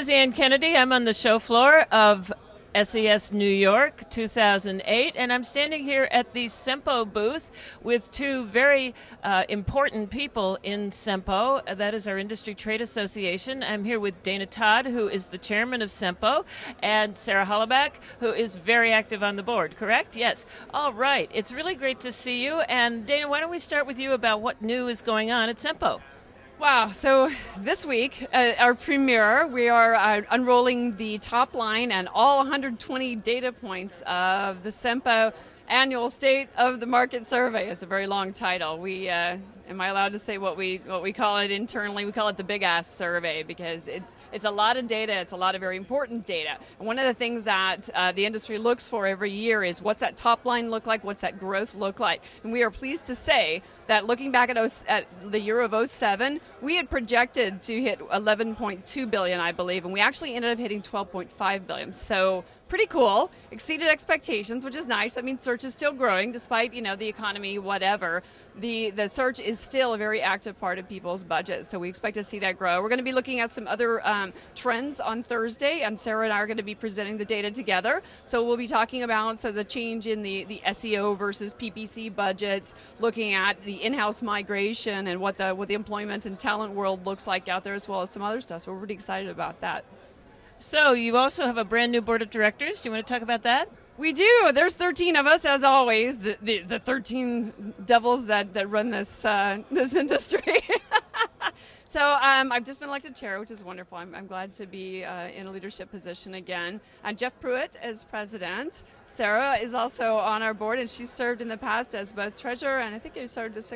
is Ann Kennedy. I'm on the show floor of SES New York 2008, and I'm standing here at the SEMPO booth with two very important people in SEMPO. That is our Industry Trade Association. I'm here with Dana Todd, who is the chairman of SEMPO, and Sarah Holoubek, who is very active on the board, correct? Yes. All right. It's really great to see you. And Dana, why don't we start with you about what new is going on at SEMPO? Wow, so this week, our premiere, we are unrolling the top line and all 120 data points of the SEMPO Annual State of the Market Survey. It's a very long title. Am I allowed to say what we call it internally? We call it the big ass survey because it's a lot of data. It's a lot of very important data. And one of the things that the industry looks for every year is what's that top line look like? What's that growth look like? And we are pleased to say that looking back at the year of 07, we had projected to hit 11.2 billion, I believe, and we actually ended up hitting 12.5 billion. So pretty cool. Exceeded expectations, which is nice. I mean, search is still growing despite, the economy, whatever. The search is still a very active part of people's budgets, so we expect to see that grow. We're going to be looking at some other trends on Thursday, and Sarah and I are going to be presenting the data together. So we'll be talking about the change in the SEO versus PPC budgets, looking at the in-house migration and what the employment and talent world looks like out there, as well as some other stuff. So we're pretty excited about that. So you also have a brand new board of directors. Do you want to talk about that? We do. There's 13 of us, as always. The 13 devils that run this industry. So I've just been elected chair, which is wonderful. I'm glad to be in a leadership position again. And Jeff Pruitt is president. Sarah is also on our board, and she's served in the past as both treasurer and I think you served as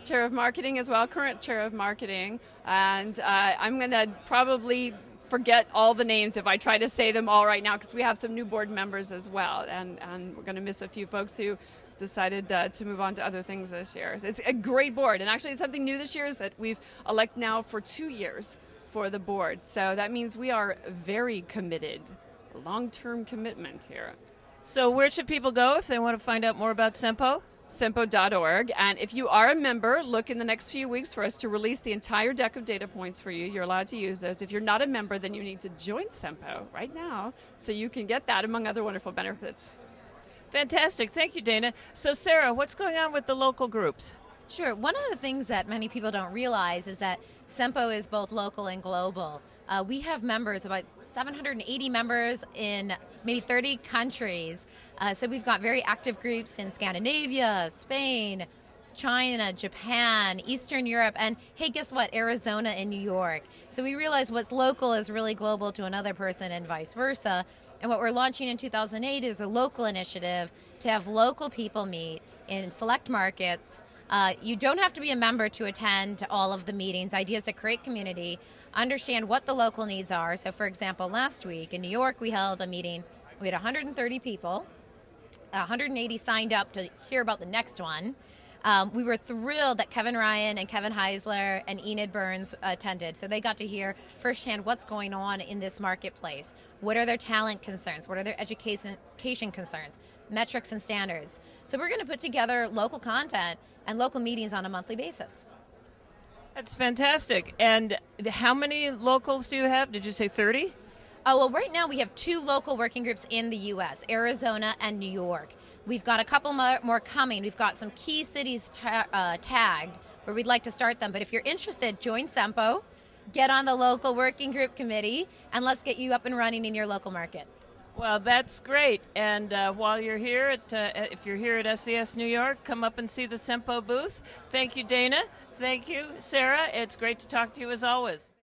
chair of marketing as well, current chair of marketing. And I'm going to probably forget all the names if I try to say them all right now because we have some new board members as well, and we're going to miss a few folks who decided to move on to other things this year. So it's a great board, and actually something new this year is that we've elected now for 2 years for the board. So that means we are very committed, long-term commitment here. So where should people go if they want to find out more about SEMPO? SEMPO.org, and if you are a member, look in the next few weeks for us to release the entire deck of data points for you. You're allowed to use those. If you're not a member, then you need to join SEMPO right now so you can get that among other wonderful benefits. Fantastic. Thank you, Dana. So Sarah, what's going on with the local groups? Sure. One of the things that many people don't realize is that SEMPO is both local and global. We have members, about 780 members in maybe 30 countries. So we've got very active groups in Scandinavia, Spain, China, Japan, Eastern Europe, and hey, guess what? Arizona and New York. So we realize what's local is really global to another person and vice versa. And what we're launching in 2008 is a local initiative to have local people meet in select markets. You don't have to be a member to attend all of the meetings. Ideas to create community, understand what the local needs are. So for example, last week in New York, we held a meeting. We had 130 people. 180 signed up to hear about the next one. We were thrilled that Kevin Ryan and Kevin Heisler and Enid Burns attended. So they got to hear firsthand what's going on in this marketplace. What are their talent concerns? What are their education concerns? Metrics and standards. So we're going to put together local content and local meetings on a monthly basis. That's fantastic. And how many locals do you have? Did you say 30? Oh, well, right now we have 2 local working groups in the U.S., Arizona and New York. We've got a couple more coming. We've got some key cities tagged where we'd like to start them. But if you're interested, join SEMPO, get on the local working group committee, and let's get you up and running in your local market. Well, that's great. And while you're here, if you're here at SES New York, come up and see the SEMPO booth. Thank you, Dana. Thank you, Sarah. It's great to talk to you as always.